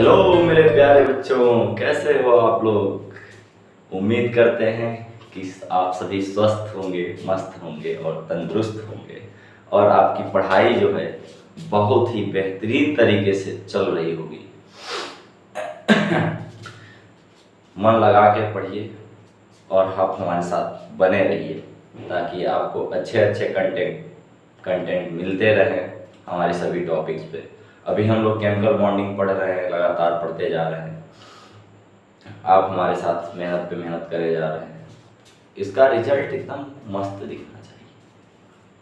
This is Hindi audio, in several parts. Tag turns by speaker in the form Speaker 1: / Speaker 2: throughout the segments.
Speaker 1: हेलो मेरे प्यारे बच्चों, कैसे हो आप लोग। उम्मीद करते हैं कि आप सभी स्वस्थ होंगे, मस्त होंगे और तंदुरुस्त होंगे और आपकी पढ़ाई जो है बहुत ही बेहतरीन तरीके से चल रही होगी। मन लगा के पढ़िए और आप हमारे साथ बने रहिए ताकि आपको अच्छे अच्छे कंटेंट मिलते रहें हमारे सभी टॉपिक्स पे। अभी हम लोग केमिकल बॉन्डिंग पढ़ रहे हैं, लगातार पढ़ते जा रहे हैं। आप हमारे साथ मेहनत पे मेहनत करे जा रहे हैं। इसका रिजल्ट एकदम मस्त दिखना चाहिए,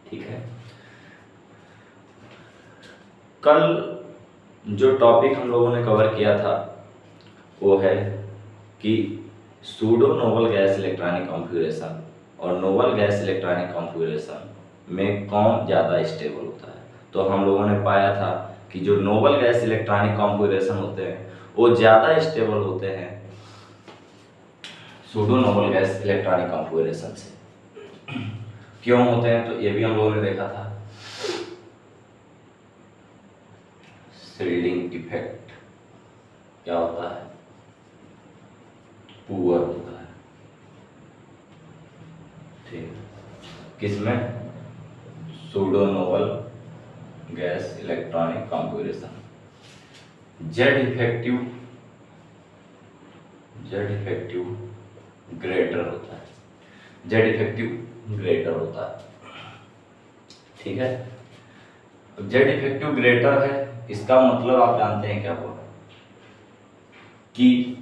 Speaker 1: ठीक है। कल जो टॉपिक हम लोगों ने कवर किया था वो है कि pseudo noble gas electronic configuration और नोबल गैस इलेक्ट्रॉनिक कॉन्फ़िगरेशन में कौन ज़्यादा स्टेबल होता है। तो हम लोगों ने पाया था कि जो नोबल गैस इलेक्ट्रॉनिक कॉन्फ़िगरेशन होते हैं वो ज़्यादा स्टेबल होते हैं pseudo noble gas electronic configuration से। क्यों होते हैं तो ये भी हम लोगों ने देखा था। शील्डिंग इफेक्ट क्या होता है, पुअर होता है, ठीक। किसमें, pseudo noble gas electronic configuration. Z effective greater होता है, जेड इफेक्टिव ग्रेटर होता है, ठीक है। जेड इफेक्टिव ग्रेटर है, इसका मतलब आप जानते हैं क्या हुआ कि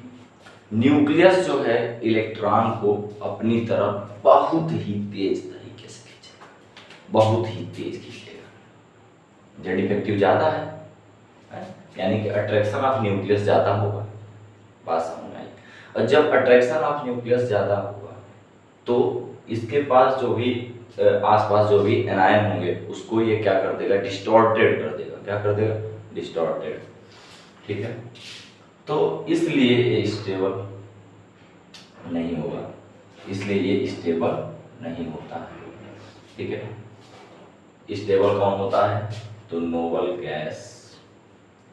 Speaker 1: न्यूक्लियस जो है इलेक्ट्रॉन को अपनी तरफ बहुत ही तेज तरीके से खींचेगा, बहुत ही तेज खींचेगा। जेड इफेक्टिव ज़्यादा है, यानी कि अट्रैक्शन ऑफ न्यूक्लियस ज़्यादा होगा, बात समझ में आई। और जब अट्रैक्शन ऑफ न्यूक्लियस ज़्यादा होगा तो इसके पास जो भी आसपास जो भी एनायन होंगे उसको ये क्या कर देगा, डिस्टॉर्टेड कर देगा। क्या कर देगा, डिस्टॉर्टेड, ठीक है। तो इसलिए ये स्टेबल नहीं होगा, इसलिए ये स्टेबल नहीं होता है, ठीक है। स्टेबल कौन होता है तो नोबल गैस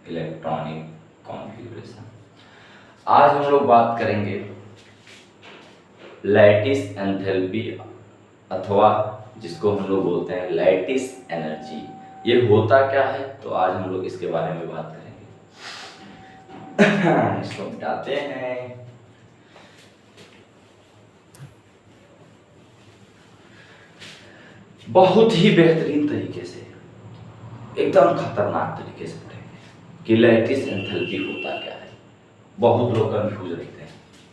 Speaker 1: इलेक्ट्रॉनिक कॉन्फ़िगरेशन। आज हम लोग बात करेंगे लैटिस एंथैल्पी अथवा जिसको हम लोग बोलते हैं लैटिस एनर्जी। ये होता क्या है तो आज हम लोग इसके बारे में बात करेंगे। इसको मिटाते हैं। बहुत ही बेहतरीन तरीके से, एकदम खतरनाक तरीके से पढ़ेंगे कि लैटिस एंथैल्पी होता क्या है। बहुत लोग कंफ्यूज रहते हैं,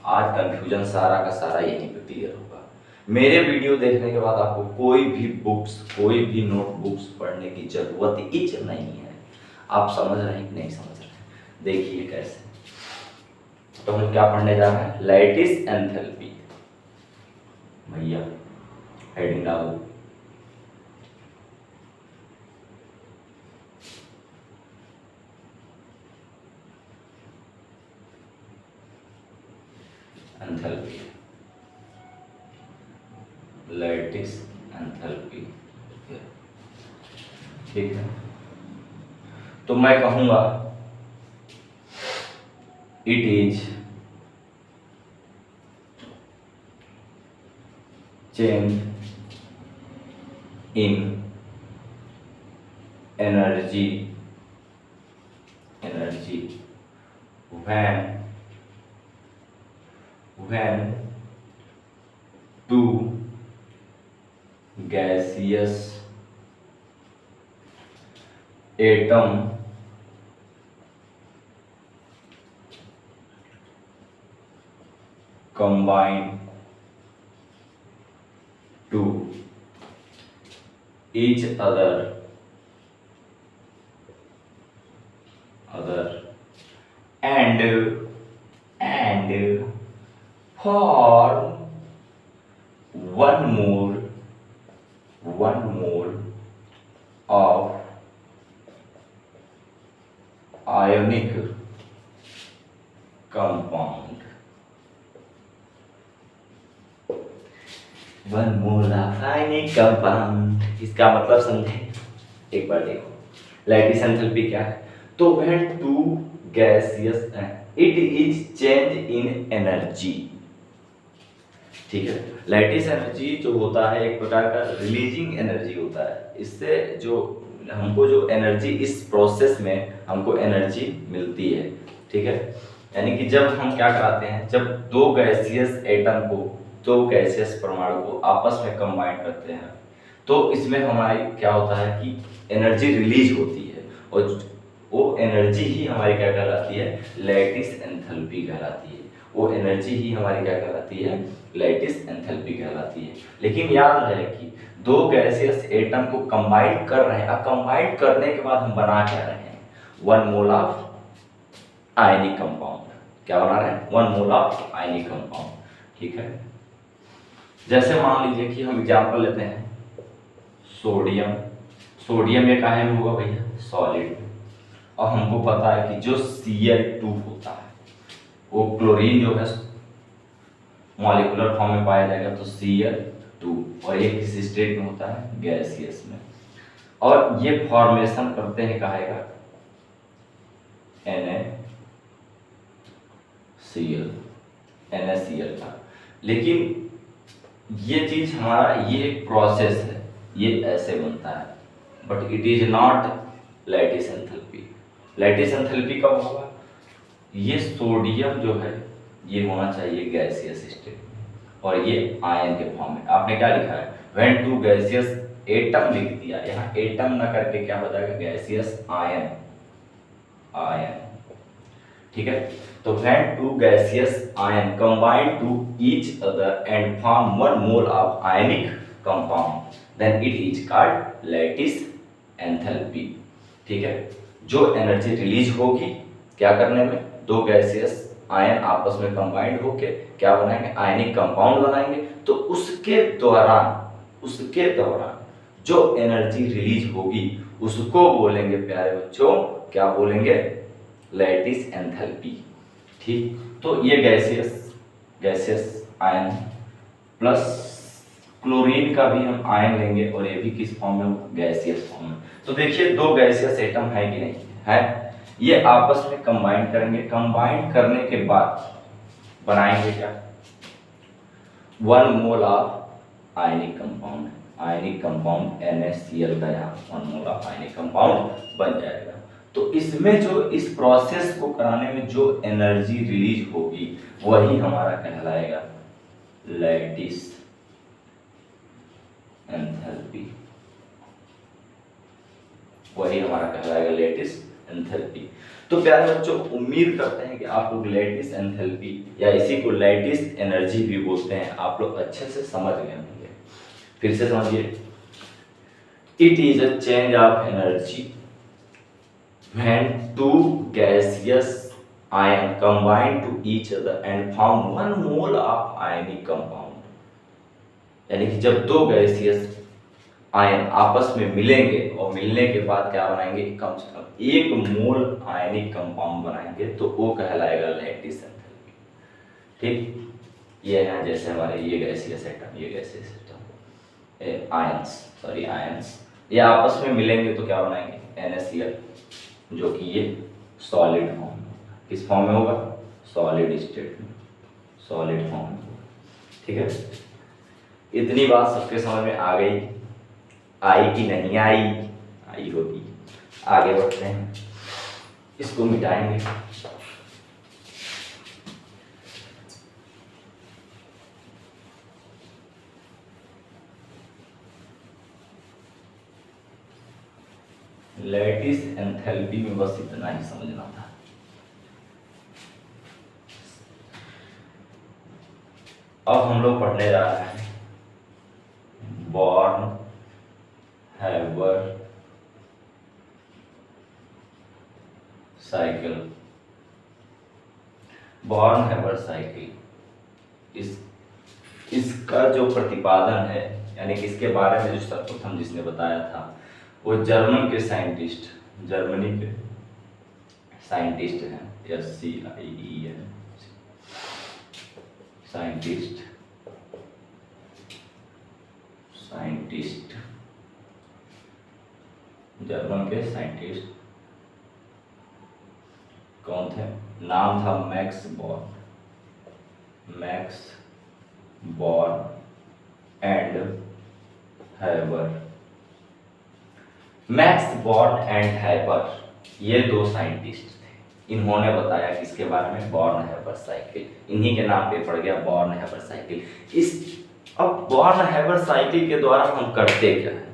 Speaker 1: आज कंफ्यूजन सारा का सारा यहीं पे क्लियर होगा। मेरे वीडियो देखने के बाद आपको कोई भी बुक्स, कोई भी नोटबुक्स पढ़ने की जरूरत ही नहीं है। आप समझ रहे हैं कि नहीं समझ रहे हैं, देखिए कैसे। तो हम क्या पढ़ने जा रहे हैं, लैटिस एंथैल्पी। भैया हेडिंग डालो, एंथैल्पी, लैटिस एंथैल्पी, ठीक है। तो मैं कहूंगा it is change in energy when two gaseous atom combine to each other and form one mole of ionic compound, one mole of ionic compound. इसका मतलब समझे, एक बार देखो लैटिस एंथैल्पी क्या है। तो when two gaseous, it is change in energy. ठीक है, लैटिस एनर्जी जो होता है एक प्रकार का रिलीजिंग एनर्जी होता है। इससे जो हमको जो एनर्जी इस प्रोसेस में हमको एनर्जी मिलती है। ठीक है, यानी कि जब हम क्या कराते हैं, जब दो गैसियस एटम को, दो गैसियस परमाणु को आपस में कंबाइन करते हैं तो इसमें हमारी क्या होता है कि एनर्जी रिलीज होती है, और वो एनर्जी ही हमारी क्या कहलाती है, लैटिस एंथैल्पी कहलाती है। वो एनर्जी ही हमारी क्या कहलाती है, लैटिस एंथैल्पी कहलाती है। लेकिन याद रहे कि दो गैसियस एटम को कंबाइन कर रहे हैं, अब कंबाइन करने के बाद हम बना क्या रहे हैं, 1 मोल ऑफ आयनिक कंपाउंड। क्या बना रहे हैं, 1 मोल ऑफ आयनिक कंपाउंड। ठीक है, जैसे मान लीजिए कि हम एग्जांपल लेते हैं सोडियम। सोडियम एक आयन होगा भैया सॉलिड, और हमको पता है कि जो Cl2 होता है वो क्लोरीन जो है मॉलिक्यूलर फॉर्म में पाया जाएगा तो Cl2, और ये किस स्टेट में होता है, गैसियस में। और ये फॉर्मेशन करते हैं कहेगा NaCl का। लेकिन ये चीज हमारा ये एक प्रोसेस है, ये ऐसे बनता है, but it is not lattice enthalpy. Lattice enthalpy कब होगा, ये सोडियम जो है ये होना चाहिए गैसियस स्टेट में, और ये आयन के फॉर्म में। आपने क्या लिखा है, व्हेन टू गैसियस एटम लिख दिया, यहाँ एटम ना करके क्या हो जाएगा, गैसियस आयन, आयन। ठीक है, तो when two gaseous ion combine to each other and form 1 mole of ionic compound, then it is called lattice enthalpy. ठीक है, जो एनर्जी रिलीज होगी क्या करने में, दो गैसियस आयन आपस में कंबाइंड होके क्या बनाएंगे, आयनिक कंपाउंड बनाएंगे, तो उसके दौरान जो एनर्जी रिलीज होगी उसको बोलेंगे प्यारे बच्चों, क्या बोलेंगे, लैटिस एंथैल्पी। ठीक, तो ये गैसियस आयन प्लस क्लोरीन का भी हम आयन लेंगे, और ये भी किस फॉर्म में, गैसियस फॉर्म में। तो देखिए दो गैसियस एटम है कि नहीं है, ये आपस में कंबाइन करेंगे, कंबाइन करने के बाद बनाएंगे क्या, 1 mole of ionic compound. Ionic compound NaCl का यहाँ 1 मोल ऑफ आयनिक कंपाउंड बन जाएगा। तो इसमें जो इस प्रोसेस को कराने में जो एनर्जी रिलीज होगी वही हमारा कहलाएगा लैटिस एंथैल्पी, वही हमारा कहलाएगा लैटिस एंथैल्पी। तो प्यारे बच्चों उम्मीद करते हैं कि आप लोग लैटिस एंथैल्पी या इसी को लैटिस एनर्जी भी बोलते हैं, आप लोग अच्छे से समझ गए होंगे। फिर से समझिए, it is a change of energy when two gaseous ion combine to each other and form 1 mole of ionic compound। यानी कि जब दो गैसियस आयन आपस में मिलेंगे और मिलने के बाद क्या बनाएंगे, कम से कम 1 मोल आयनिक कंपाउंड बनाएंगे, तो वो कहलाएगा लैटिस एंथैल्पी। ठीक, ये है जैसे हमारे ये गैसियस एटम, ये गैसियस एटम आयंस, ये आपस में मिलेंगे तो क्या बनाएंगे, NaCl, जो कि ये सॉलिड फॉर्म में, किस फॉर्म में होगा, सॉलिड स्टेट में, सॉलिड फॉर्म में होगा। ठीक है, इतनी बात सबके समझ में आ गई, आई कि नहीं आई, आई होगी। आगे बढ़ते हैं, इसको मिटाएंगे। लैटिस एंथैल्पी में बस इतना ही समझना था। अब हम लोग पढ़ने जा रहे हैं born Haber cycle. Born Haber cycle, इसका जो प्रतिपादन है, यानी कि इसके बारे में जो सर्वप्रथम जिसने बताया था वो जर्मन के साइंटिस्ट, जर्मनी के साइंटिस्ट हैं, SCIEN साइंटिस्ट, जर्मन के साइंटिस्ट कौन थे? नाम था max born and Haber. Max born and Haber ये दो साइंटिस्ट थे। इन्होंने बताया किसके बारे में? Born Haber cycle. इन्हीं के नाम पे पड़ गया बॉर्न हैबर साइकिल। अब बॉर्न हैबर साइकिल के द्वारा हम करते क्या है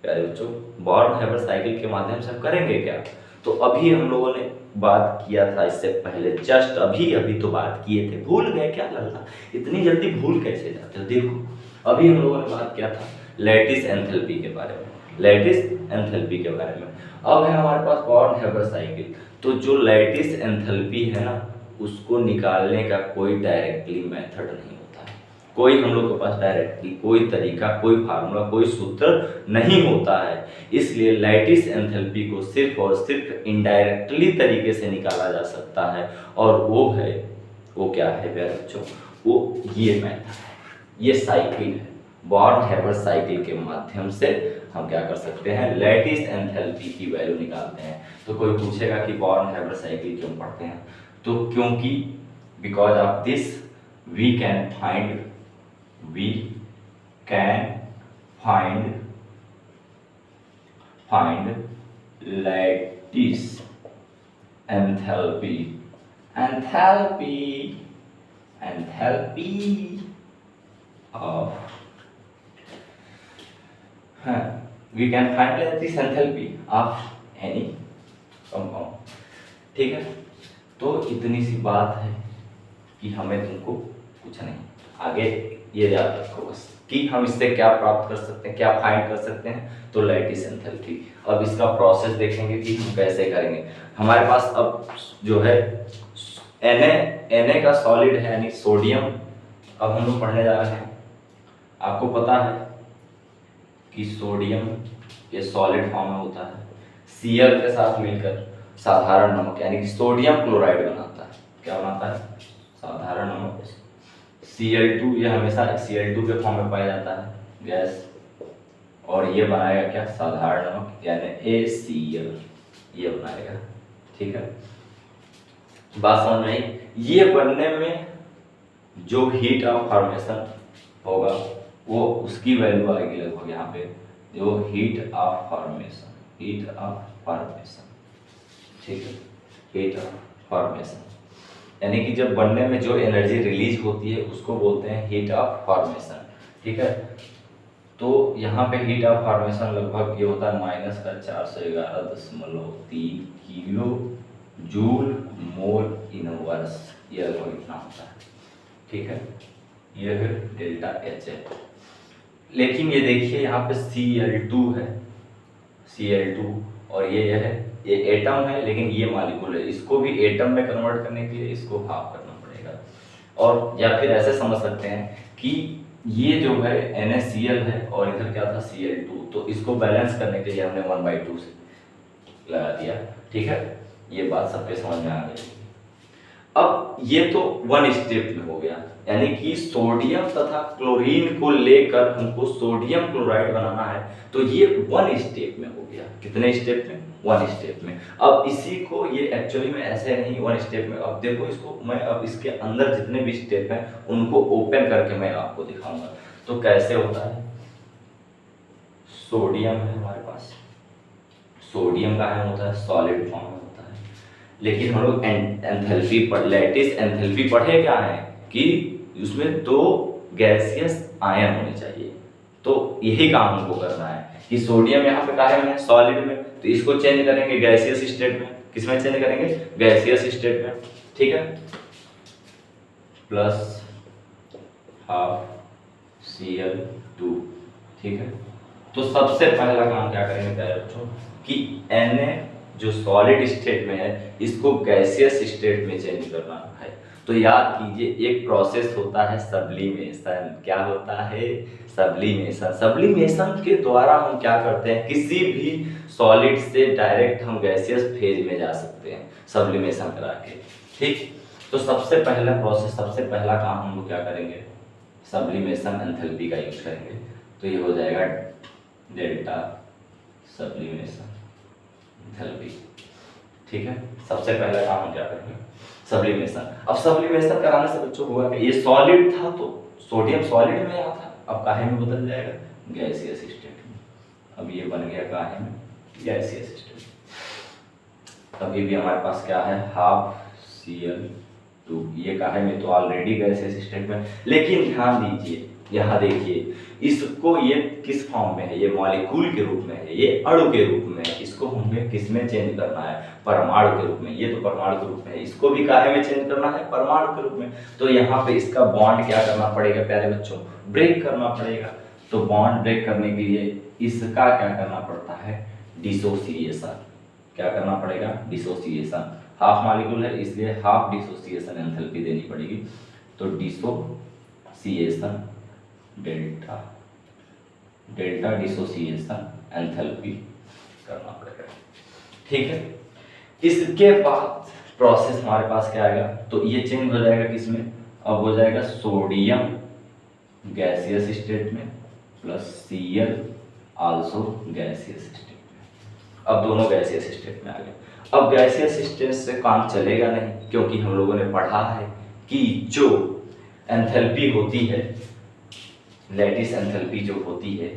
Speaker 1: प्यारे बच्चों? बॉर्न हैबर साइकिल के माध्यम से हम करेंगे क्या? तो अभी हम लोगों ने बात किया था इससे पहले, जस्ट अभी तो बात किए थे। भूल गए क्या लल्ला? इतनी जल्दी भूल कैसे जाते हो? देखो अभी हम लोगों ने बात किया था लैटिस एंथैल्पी के बारे में, लैटिस एंथैल्पी के बारे में। अब है हमारे पास बॉर्न हैबर साइकिल। तो जो लैटिस एंथैल्पी है ना, उसको निकालने का कोई डायरेक्टली मेथड नहीं होता है। कोई हम लोग के पास डायरेक्टली कोई तरीका, कोई फार्मूला, कोई सूत्र नहीं होता है। इसलिए लैटिस एंथैल्पी को सिर्फ और सिर्फ इनडायरेक्टली तरीके से निकाला जा सकता है, और वो क्या है प्यारे बच्चों? वो ये मेथड है, ये साइकिल है। बॉर्न हैबर साइकिल के माध्यम से हम क्या कर सकते हैं? लैटिस एंथैल्पी की वैल्यू निकालते हैं। तो कोई पूछेगा कि बॉर्न हैबर साइकिल क्यों पढ़ते हैं? तो क्योंकि because of this we can find lattice enthalpy of we can find this enthalpy of any compound। ठीक है, तो इतनी सी बात है कि हमें तुमको कुछ नहीं आगे ये याद रखो बस कि हम इससे क्या प्राप्त कर सकते हैं, क्या फाइंड कर सकते हैं। तो लैटिस एंथैल्पी। अब इसका प्रोसेस देखेंगे कि हम कैसे करेंगे। हमारे पास अब जो है Na का सॉलिड है यानी सोडियम। अब हम लोग पढ़ने जा रहे हैं। आपको पता है कि सोडियम ये सॉलिड फॉर्म में होता है, Cl के साथ मिलकर साधारण नमक यानी कि सोडियम क्लोराइड बनाता है। क्या बनाता है? साधारण नमक। Cl2 ये हमेशा Cl2 के फॉर्म में पाया जाता है गैस, और ये बनाएगा क्या? साधारण नमक यानी ACl ये बनाएगा। ठीक है, बात समझ में आई? ये बनने में जो हीट ऑफ फॉर्मेशन होगा वो उसकी वैल्यू आएगी लगभग यहाँ पे, जो हीट ऑफ फॉर्मेशन। ठीक है, हीट ऑफ फॉर्मेशन यानी कि जब बनने में जो एनर्जी रिलीज होती है उसको बोलते हैं हीट ऑफ फॉर्मेशन। ठीक है, तो यहाँ पे हीट ऑफ फॉर्मेशन लगभग ये होता है -411.3 किलो जूल मोल इनवर्स, ये लगभग इतना होता है। ठीक है, ये है डेल्टा एच है। लेकिन ये देखिए यहाँ पे Cl2 है, Cl2, और ये है, ये एटम है लेकिन ये मॉलिक्यूल है। इसको भी एटम में कन्वर्ट करने के लिए इसको हाफ करना पड़ेगा। और या फिर ऐसे समझ सकते हैं कि ये जो है NaCl है और इधर क्या था Cl2, तो इसको बैलेंस करने के लिए हमने 1/2 से लगा दिया। ठीक है, ये बात सबके समझ में आ गई। अब ये तो वन स्टेप में हो गया, यानी कि सोडियम तथा क्लोरीन को लेकर हमको सोडियम क्लोराइड बनाना है, तो ये वन स्टेप में हो गया। कितने स्टेप में? वन स्टेप में। अब इसी को ये एक्चुअली में ऐसे नहीं वन स्टेप में। अब देखो इसको मैं अब इसके अंदर जितने भी स्टेप हैं उनको ओपन करके मैं आपको दिखाऊंगा। तो कैसे होता है? सोडियम है हमारे पास, सोडियम का आयन होता है सॉलिड फॉर्म में होता है, लेकिन हम लोग एंथैल्पी पर लैटिस एंथैल्पी पढ़े क्या है कि उसमें दो गैसियस आयन होने चाहिए। तो यही काम हमको करना है कि सोडियम यहाँ पे काहे में है? सॉलिड में, तो इसको चेंज करेंगे गैसियस स्टेट में। किसमें चेंज करेंगे? गैसियस स्टेट में। ठीक है, प्लस हाफ Cl2। ठीक है, तो सबसे पहला काम क्या करेंगे प्यारे बच्चों कि Na जो सॉलिड स्टेट में है इसको गैसियस स्टेट में चेंज करना है। तो याद कीजिए एक प्रोसेस होता है सब्लिमेशन। क्या होता है? सब्लिमेशन। सब्लिमेशन के द्वारा हम क्या करते हैं? किसी भी सॉलिड से डायरेक्ट हम गैसियस फेज में जा सकते हैं सब्लिमेशन करा के। ठीक, तो सबसे पहला प्रोसेस, सबसे पहला काम हम लोग क्या करेंगे? सब्लिमेशन एंथैल्पी का यूज करेंगे। तो ये हो जाएगा डेल्टा सब्लिमेशन एंथैल्पी। ठीक है, सबसे पहला काम हम क्या करेंगे, सब्लिमेशन। अब सब्लिमेशन कराने से बच्चों होगा कि ये सॉलिड था तो सोडियम सॉलिड में यहाँ था, अब काहे में बदल जाएगा, गैसियस स्टेट में। अब ये बन गया काहे में, गैसियस स्टेट। अभी भी हमारे पास क्या है, हाफ Cl2, ये काहे में, तो ऑलरेडी गैसियस स्टेट में। लेकिन ध्यान दीजिए, यहाँ देखिए, इसको ये किस फॉर्म में है, ये मॉलिक्यूल के रूप में है, ये अणु के रूप में है। इसको हमें किस में चेंज करना है, परमाणु के रूप में। ये तो परमाणु के रूप में है, इसको भी काहे में चेंज करना है, परमाणु के रूप में। तो यहाँ पे इसका बॉन्ड क्या करना पड़ेगा प्यारे बच्चों, ब्रेक करना पड़ेगा। तो बॉन्ड ब्रेक करने के लिए इसका क्या करना पड़ता है, डिसोसिएशन। क्या करना पड़ेगा, डिसोसिएशन। हाफ मॉलिक्यूल है इसलिए हाफ डिसोसिएशन एंथैल्पी देनी पड़ेगी। तो dissociation delta, delta dissociation enthalpy करना पड़ेगा, ठीक है। इसके बाद प्रोसेस हमारे पास क्या आएगा, तो ये चेंज हो जाएगा किसमें, अब हो जाएगा सोडियम गैसियस स्टेट में plus Cl also gaseous state में। अब दोनों गैसियस स्टेट में आ गए। अब गैसियस स्टेट से काम चलेगा नहीं, क्योंकि हम लोगों ने पढ़ा है कि जो एंथैल्पी होती है, लैटिस एंथैल्पी जो होती है,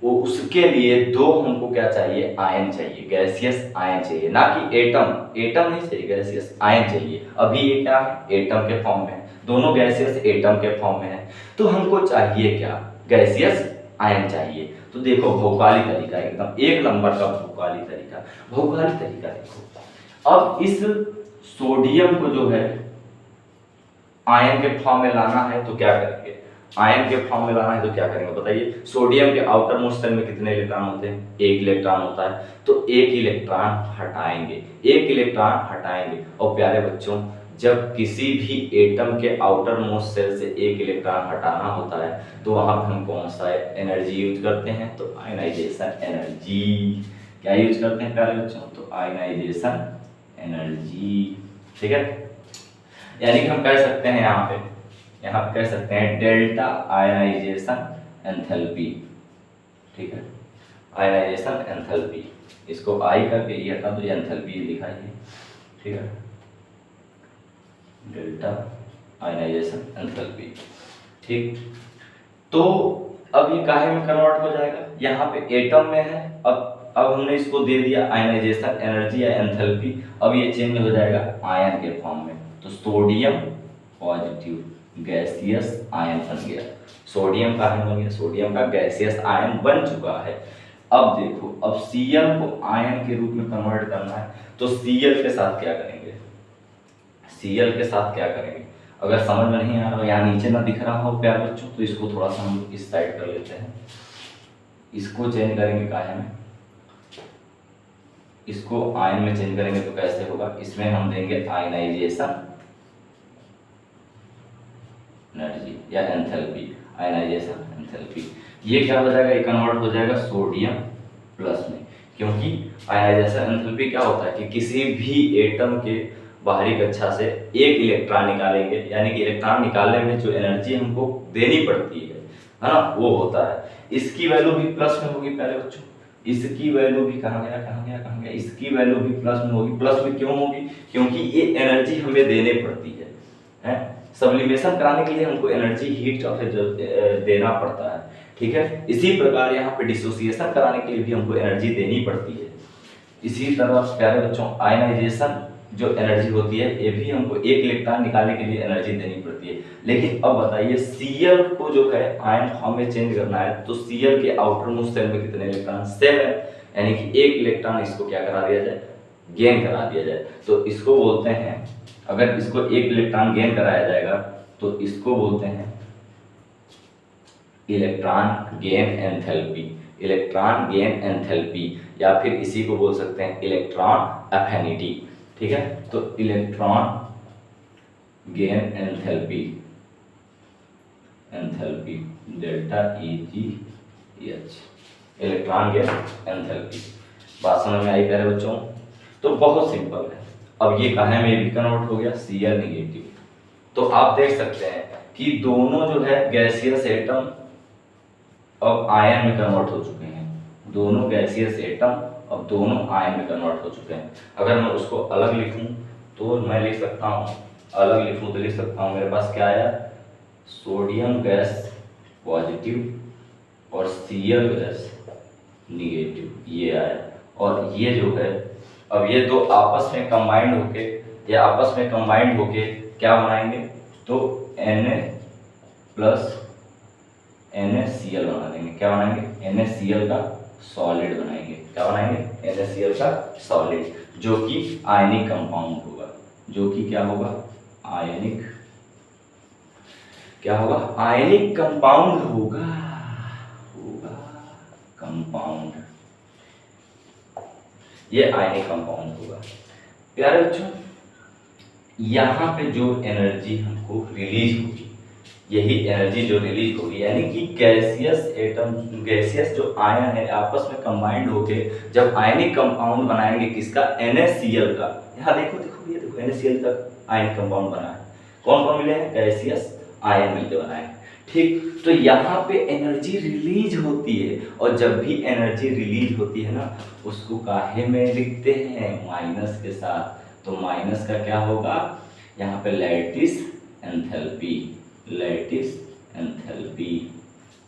Speaker 1: वो उसके लिए दो हमको क्या चाहिए, आयन चाहिए, गैसियस आयन चाहिए, ना कि एटम। एटम नहीं चाहिए, गैसियस आयन चाहिए। अभी ये क्या है, एटम के फॉर्म में है, दोनों गैसियस एटम के फॉर्म में है। तो हमको चाहिए क्या, गैसियस आयन चाहिए। तो देखो भौगोलिक तरीका, एकदम एक नंबर का भौगोलिक तरीका। भौगोलिक तरीका देखो, अब इस सोडियम को जो है आयन के फॉर्म में लाना है तो क्या करेंगे, आयन के फॉर्म में लाना है तो क्या करेंगे बताइए। सोडियम के आउटर मोस्ट शेल में कितने इलेक्ट्रॉन होते हैं, एक इलेक्ट्रॉन होता है, तो एक इलेक्ट्रॉन हटाएंगे, एक इलेक्ट्रॉन हटाएंगे। और प्यारे बच्चों, जब किसी भी एटम के आउटर मोस्ट शेल से एक इलेक्ट्रॉन हटाना होता है तो वहां पर हम कौन सा एनर्जी यूज करते हैं, तो आयनाइजेशन एनर्जी। क्या यूज करते हैं प्यारे बच्चों, तो आयनाइजेशन एनर्जी, ठीक है। यानी कि हम कह सकते हैं यहाँ पे कह सकते हैं डेल्टा आयनाइजेशन एंथैल्पी, ठीक है, आयनाइजेशन एंथैल्पी। इसको आई करके ये हटा दो, एंथैल्पी लिखा है, ठीक है, डेल्टा आयनाइजेशन एंथैल्पी, ठीक। तो अब ये काहे में कन्वर्ट हो जाएगा, यहाँ पे एटम में है, अब हमने इसको दे दिया आयनाइजेशन एनर्जी या एंथैल्पी। अब ये चेंज हो जाएगा आयन के फॉर्म में, तो सोडियम पॉजिटिव गैसियस आयन बन गया। सोडियम का आयन बन गया, सोडियम का गैसियस आयन बन चुका है। अब देखो, अब Cl को आयन के रूप में कन्वर्ट करना है, तो Cl के साथ क्या करेंगे, Cl के साथ क्या करेंगे, अगर समझ में नहीं आ रहा हो, यहाँ नीचे ना दिख रहा हो प्यारे बच्चों, तो इसको थोड़ा सा हम इस साइड कर लेते हैं। इसको चेंज करेंगे काहे में, इसको आयन में चेंज करेंगे तो कैसे होगा, इसमें हम देंगे आयनाइजेशन एनर्जी या एंथैल्पी, आयनाइजेशन एंथैल्पी। ये क्या हो जाएगा, ये कन्वर्ट हो जाएगा सोडियम प्लस में, क्योंकि आयनाइजेशन एंथैल्पी क्या होता है कि किसी भी एटम के बाहरी कक्षा से एक इलेक्ट्रॉन निकालेंगे, यानी कि इलेक्ट्रॉन निकालने में जो एनर्जी हमको देनी पड़ती है ना, वो होता है। इसकी वैल्यू भी प्लस में होगी प्यारे बच्चों, इसकी वैल्यू भी कहाँ गया, इसकी वैल्यू भी प्लस में होगी। प्लस में क्यों होगी, क्योंकि ये एनर्जी हमें देने पड़ती है। सब्लिमेशन कराने के लिए हमको एनर्जी हीट देना पड़ता है, ठीक है। इसी प्रकार यहाँ पे डिसोसिएशन कराने के लिए भी हमको एनर्जी देनी पड़ती है। इसी तरह प्यारे बच्चों, आयनाइजेशन जो एनर्जी होती है, ये भी हमको एक इलेक्ट्रॉन निकालने के लिए एनर्जी देनी पड़ती है। लेकिन अब बताइए, Cl को जो है आयन फॉर्म में चेंज करना है, तो Cl के आउटर मोस्ट शेल में कितने इलेक्ट्रॉन, 7, यानी कि एक इलेक्ट्रॉन इसको क्या करा दिया जाए, गेन करा दिया जाए। तो इसको बोलते हैं, अगर इसको एक इलेक्ट्रॉन गेन कराया जाएगा तो इसको बोलते हैं electron gain enthalpy, electron gain enthalpy, या फिर इसी को बोल सकते हैं इलेक्ट्रॉन एफिनिटी, ठीक है। तो electron gain enthalpy, enthalpy delta EgH, electron gain enthalpy. बात समझ में आई प्यारे बच्चों, तो बहुत सिंपल है। अब ये काहे में भी कन्वर्ट हो गया, Cl नेगेटिव। तो आप देख सकते हैं कि दोनों जो है गैसियस एटम अब आयन में कन्वर्ट हो चुके हैं, दोनों गैसियस एटम अब दोनों आयन में कन्वर्ट हो चुके हैं। अगर मैं उसको अलग लिखूं तो मैं लिख सकता हूँ, अलग लिखूं तो लिख सकता हूँ, मेरे पास क्या आया, सोडियम गैस पॉजिटिव और Cl गैस निगेटिव, ये आया। और ये जो है, अब ये दो आपस में कंबाइंड होके, ये आपस में कंबाइंड होके क्या बनाएंगे, तो Na प्लस NaCl बना देंगे। क्या बनाएंगे, NaCl का सॉलिड बनाएंगे। क्या बनाएंगे, NaCl का सॉलिड, जो कि आयनिक कंपाउंड होगा, जो कि क्या होगा, आयनिक, क्या होगा, आयनिक कंपाउंड होगा, होगा कंपाउंड, ये आयनिक कंपाउंड होगा। प्यारे बच्चों, यहाँ पे जो एनर्जी हमको रिलीज होगी, यही एनर्जी जो रिलीज होगी, यानी कि गैसियस एटम, गैसियस जो आयन है आपस में कंबाइंड होके जब आयनिक कंपाउंड बनाएंगे किसका, NaCl का। यहाँ देखो देखो, ये देखो NaCl का आयनिक कंपाउंड बना है। कौन कौन मिले हैं, गैसियस आयन मिलकर बनाए हैं। ठीक, तो यहाँ पे एनर्जी रिलीज होती है, और जब भी एनर्जी रिलीज होती है ना, उसको काहे में लिखते हैं, माइनस के साथ। तो माइनस का क्या होगा, यहाँ पे लैटिस एंथैल्पी, लैटिस एंथैल्पी।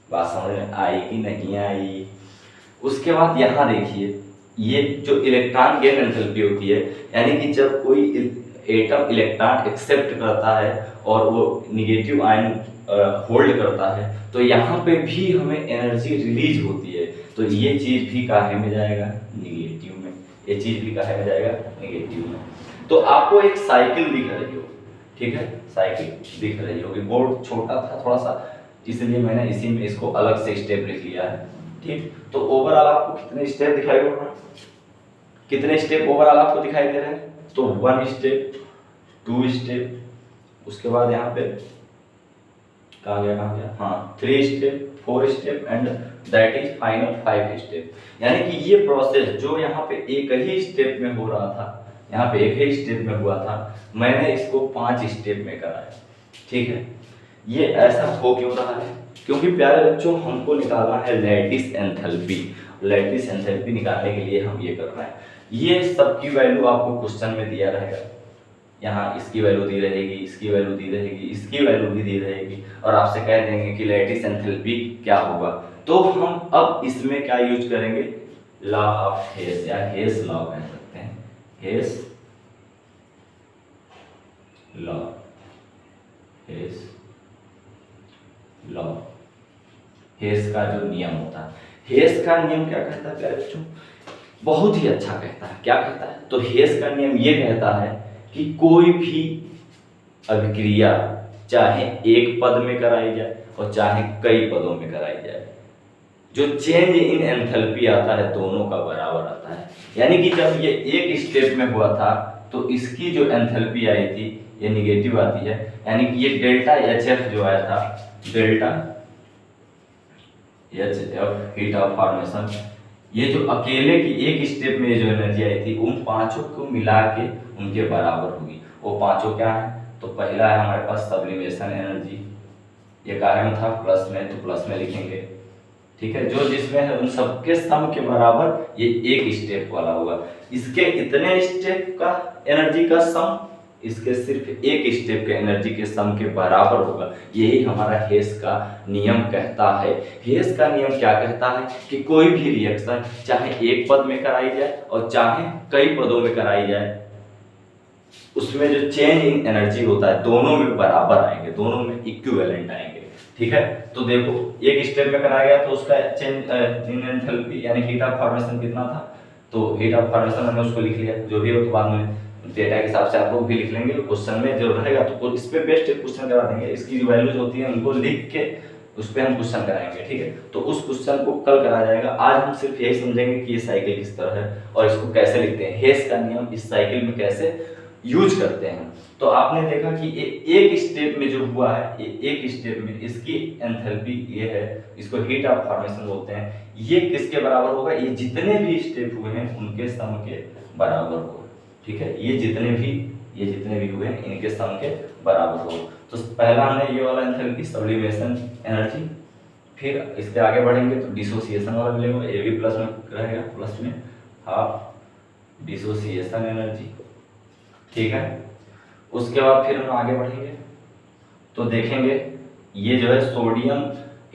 Speaker 1: बात समझ में आई कि नहीं आई। उसके बाद यहाँ देखिए, ये जो इलेक्ट्रॉन गेन एंथैल्पी होती है, यानी कि जब कोई एटम इलेक्ट्रॉन एक्सेप्ट करता है और वो निगेटिव आयन होल्ड करता है, तो यहाँ पे भी हमें एनर्जी रिलीज होती है। तो ये चीज भी काहे में जाएगा, निगेटिव में, ये चीज भी काहे में जाएगा, निगेटिव में। तो आपको एक साइकिल दिख रही हो, ठीक है, साइकिल दिख रही होगी। बोर्ड छोटा था थोड़ा सा, इसलिए मैंने इसी में इसको अलग से स्टेप लिख लिया है। ठीक, तो ओवरऑल आपको कितने स्टेप दिखाई दे रहे हैं, कितने स्टेप ओवरऑल आपको दिखाई दे रहे हैं, तो 1 स्टेप, 2 स्टेप, उसके बाद यहाँ पे कहाँ गया, हाँ 3 step, 4 step and that is final 5 step. यानी कि ये प्रोसेस जो यहाँ पे एक ही स्टेप में हो रहा था, यहाँ पे एक ही स्टेप में हुआ था, मैंने इसको 5 स्टेप में कराया। ठीक है, ये ऐसा हो क्यों रहा है, क्योंकि प्यारे बच्चों हमको निकालना है लैटिस एंथैल्पी। लैटिस एंथैल्पी निकालने के लिए हम ये कर रहे हैं। ये सब की वैल्यू आपको क्वेश्चन में दिया रहेगा, यहाँ इसकी वैल्यू दी रहेगी, इसकी वैल्यू दी रहेगी, इसकी वैल्यू भी दी रहेगी, और आपसे कह देंगे कि लैटिस एंथैल्पी क्या होगा। तो हम अब इसमें क्या यूज करेंगे, लॉ ऑफ हेस या हेस लॉ कह सकते हैं, हेस लॉ, हेस लॉ, हेस का जो नियम होता है। हेस का नियम क्या कहता है प्यारे बच्चों, बहुत ही अच्छा कहता है। क्या कहता है, तो हेस का नियम ये कहता है कि कोई भी अभिक्रिया चाहे एक पद में कराई जाए और चाहे कई पदों में कराई जाए, जो चेंज इन एंथैल्पी आता है दोनों का बराबर आता है। यानी कि जब ये एक स्टेप में हुआ था तो इसकी जो एंथैल्पी आई थी ये निगेटिव आती है, यानी कि ये डेल्टा HF जो आया था, delta HF heat of formation, ये जो अकेले की एक स्टेप में जो एनर्जी आई थी उन पांचों को मिला के उनके बराबर होगी। वो पांचों क्या है, तो पहला है हमारे पास सब्लिमेशन एनर्जी, ये कार्य में था प्लस में, तो प्लस में लिखेंगे। ठीक है, जो जिसमें है उन सबके सम के बराबर ये एक स्टेप वाला होगा। इसके इतने स्टेप का एनर्जी का सम इसके सिर्फ एक स्टेप के एनर्जी के सम के बराबर होगा। यही हमारा हेस का नियम कहता है। हेस का नियम क्या कहता है कि कोई भी रिएक्शन चाहे एक पद में कराई जाए और चाहे कई पदों में कराई जाए, उसमें जो चेंज इन एनर्जी होता है दोनों में बराबर आएंगे, दोनों में इक्विवेलेंट आएंगे। ठीक है, तो देखो एक स्टेप में कराया गया तो उसका चेंज इन एंथैल्पी यानी हीट ऑफ फॉर्मेशन कितना था, तो हीट ऑफ फॉर्मेशन मैंने उसको लिख लिया, जो भी हो तो बाद में डेटा के हिसाब से आप लोग भी लिख लेंगे। क्वेश्चन में जो रहेगा तो इस पे बेस्ट क्वेश्चन करा देंगे, इसकी जो वैल्यूज होती है उनको लिख के उस पर हम क्वेश्चन कराएंगे। ठीक है, तो उस क्वेश्चन को कल कराया जाएगा। आज हम सिर्फ यही समझेंगे कि ये साइकिल किस तरह है और इसको कैसे लिखते हैं, हेस का नियम इस साइकिल में कैसे यूज करते हैं। तो आपने देखा कि एक स्टेप में जो हुआ है, एक स्टेप में इसकी एंथैल्पी ये है, इसको हीट ऑफ फॉर्मेशन बोलते हैं। ये किसके बराबर होगा, ये जितने भी स्टेप हुए हैं उनके सम के बराबर होगा। ठीक है, ये जितने भी हुए हैं इनके सम के बराबर होगा। तो पहला हमने ये वाला एंथैल्पी सब्लिमेशन एनर्जी, फिर इसके आगे बढ़ेंगे तो डिसोसिएशन वाला मिलेगा, Ab प्लस में रहेगा, प्लस में हाफ डिसोसिएशन एनर्जी। ठीक है, उसके बाद फिर हम आगे बढ़ेंगे तो देखेंगे ये जो है सोडियम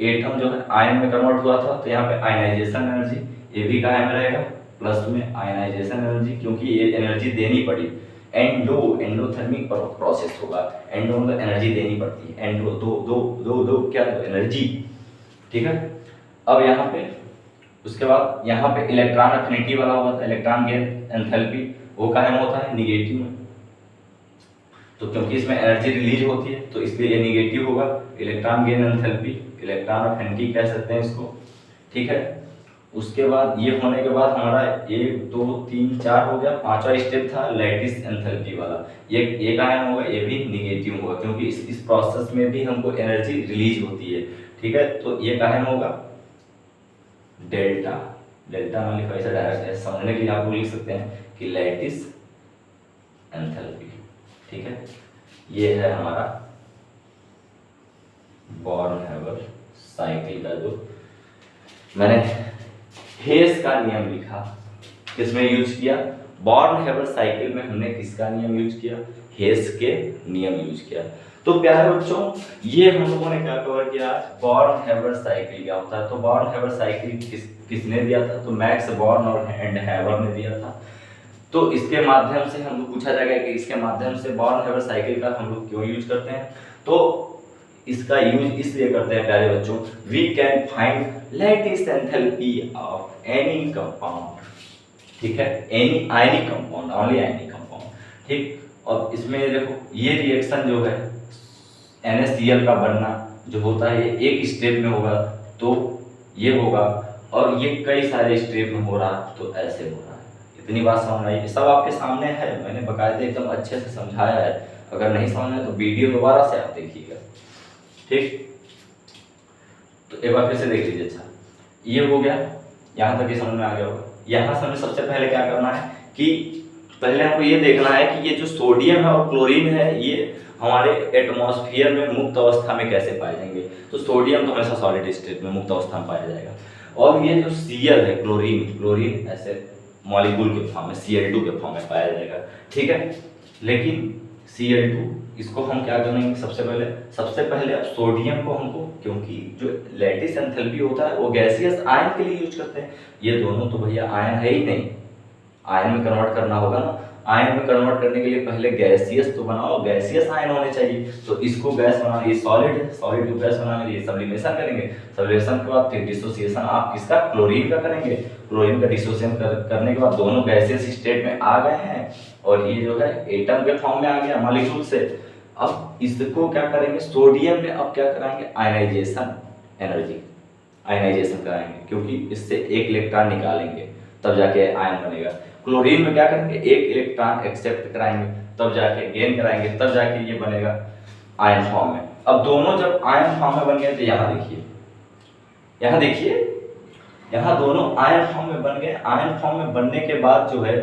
Speaker 1: एटम जो है आयन में कन्वर्ट हुआ था, तो यहाँ पे आयनाइजेशन एनर्जी Ab का आयन रहेगा, प्लस में आयनाइजेशन एनर्जी, क्योंकि ये एनर्जी देनी पड़ी, एंडोथर्मिक प्रोसेस होगा, एंडो मतलब एनर्जी देनी पड़ती है, एंडो दो दो दो दो क्या तो एनर्जी। ठीक है, अब यहाँ पे उसके बाद यहाँ पे इलेक्ट्रॉन अफिनिटी वाला हुआ था, इलेक्ट्रॉन गेन एंथैल्पी वो कायम होता है निगेटिव में, तो क्योंकि इसमें एनर्जी रिलीज होती है तो इसलिए ये निगेटिव होगा, electron gain enthalpy, electron affinity कह सकते हैं इसको। ठीक है, उसके बाद ये होने के बाद हमारा 1 2 3 4 हो गया, पांचवा स्टेप था लैटिस एंथैल्पी वाला, ये आयन होगा, ये भी निगेटिव होगा, क्योंकि इस प्रोसेस में भी हमको एनर्जी रिलीज होती है। ठीक है, तो ये आयन होगा डेल्टा, डेल्टा में लिखा ऐसा डायरेक्ट समझने के लिए आप लिख सकते हैं कि लैटिस एंथैल्पी। ठीक है, ये है हमारा बॉर्न-हैबर साइकिल का जो मैंने हेस का नियम लिखा, किसमें यूज किया, बॉर्न-हैबर साइकिल में हमने किसका नियम यूज किया, हेस के नियम यूज किया। तो प्यारे बच्चों ये हम लोगों ने क्या कवर किया, बॉर्न-हैबर साइकिल क्या होता है। तो बॉर्न-हैबर साइकिल किसने दिया था, तो मैक्स बॉर्न और एंड हैबर ने दिया था। तो इसके माध्यम से हम लोग पूछा जाएगा कि इसके माध्यम से बॉर्न-हैबर साइकिल का हम लोग क्यों यूज करते हैं, तो इसका यूज इसलिए करते हैं प्यारे बच्चों, we can find lattice enthalpy of any compound. ठीक है, any ionic compound, only ionic compound. ठीक, और इसमें देखो ये रिएक्शन जो है NaCl का बनना जो होता है ये एक स्टेप में होगा तो ये होगा, और ये कई सारे स्टेप में हो रहा तो ऐसे हो रहा है। इतनी बात समझ आई, सब आपके सामने है, मैंने बकायदे एकदम अच्छे से समझाया है, अगर नहीं समझ आया तो वीडियो दोबारा से आप देखिएगा। ठीक, तो एक बार फिर से देख लीजिए। अच्छा, ये हो गया, यहाँ तक ये समझ में आ गया होगा। यहाँ से हमें सबसे पहले क्या करना है कि पहले हमको ये देखना है कि ये जो सोडियम है और क्लोरीन है ये हमारे एटमॉस्फेयर में मुक्त अवस्था में कैसे पाए जाएंगे। तो सोडियम तो हमेशा सॉलिड स्टेट में मुक्त अवस्था में पाया जाएगा, और ये जो Cl है क्लोरीन ऐसे मॉलिक्यूल के फॉर्म में Cl2 के फॉर्म में पाया जाएगा। ठीक है, लेकिन Cl2 इसको हम क्या करेंगे, सबसे पहले अब सोडियम को हमको, क्योंकि जो लैटिस एंथैल्पी होता है वो गैसियस आयन के लिए यूज करते हैं, ये दोनों तो भैया आयन है ही नहीं, आयन में कन्वर्ट करना होगा ना, आयन में कन्वर्ट करने के लिए पहले गैसियस तो बनाओ, गैसियस आयन होने चाहिए। तो इसको गैस बनाना, ये सॉलिड है, सॉलिड को गैस बनाने के लिए सब्लिमेशन करेंगे, सब्लिमेशन के बाद फिर डिसोसिएशन आप किसका, क्लोरीन का करेंगे, क्लोरीन का डिसोसिएशन करने के बाद दोनों गैसियस स्टेट में आ गए हैं और ये जो है एटम के फॉर्म में आ गया मॉलिक्यूल से। अब इसको क्या करेंगे, सोडियम में अब क्या कराएंगे, आयनाइजेशन एनर्जी, आयनाइजेशन कराएंगे, क्योंकि इससे एक इलेक्ट्रॉन निकालेंगे तब जाके आयन बनेगा। क्लोरीन में क्या करेंगे, एक इलेक्ट्रॉन एक्सेप्ट कराएंगे तब जाके गेन कराएंगे, तब जाके ये बनेगा आयन फॉर्म में। अब दोनों जब आयन फॉर्म में बन गए तो यहाँ देखिए, यहाँ दोनों आयन फॉर्म में बन गए। आयन फॉर्म में बनने के बाद जो है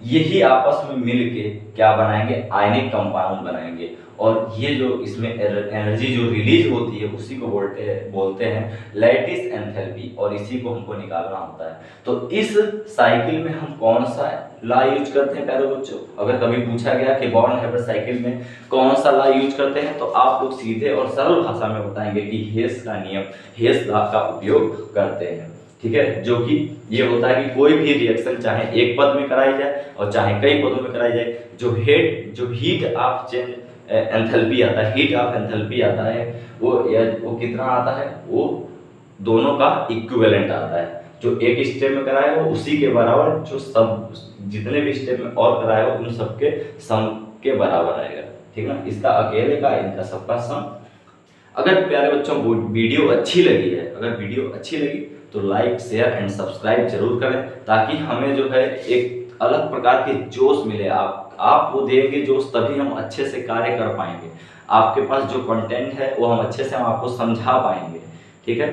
Speaker 1: यही आपस में मिलके क्या बनाएंगे, आयनिक कंपाउंड बनाएंगे, और ये जो इसमें एनर्जी जो रिलीज होती है उसी को बोलते हैं लैटिस एंथैल्पी, और इसी को हमको निकालना होता है। तो इस साइकिल में हम कौन सा लॉ यूज करते हैं प्यारे बच्चों, अगर कभी पूछा गया कि बॉर्न-हैबर साइकिल में कौन सा लॉ यूज करते हैं तो आप लोग सीधे और सरल भाषा में बताएंगे कि हेस का नियम, हेस लॉ का उपयोग करते हैं। ठीक है, जो कि ये होता है कि कोई भी रिएक्शन चाहे एक पद में कराई जाए और चाहे कई पदों में कराई जाए, जो हीट ऑफ चेंज एंथैल्पी आता है, हीट ऑफ एंथैल्पी आता है वो कितना आता है, वो दोनों का इक्विवेलेंट आता है। जो एक स्टेप में कराया हो उसी के बराबर, जो सब जितने भी स्टेप में और कराया हो उन सबके सम के बराबर आएगा। ठीक है, इसका अकेले का इनका सबका सम। अगर प्यारे बच्चों वीडियो अच्छी लगी तो लाइक, शेयर एंड सब्सक्राइब जरूर करें, ताकि हमें जो है एक अलग प्रकार के जोश मिले। आप वो देंगे जोश, तभी हम अच्छे से कार्य कर पाएंगे। आपके पास जो कंटेंट है वो हम अच्छे से आपको समझा पाएंगे। ठीक है।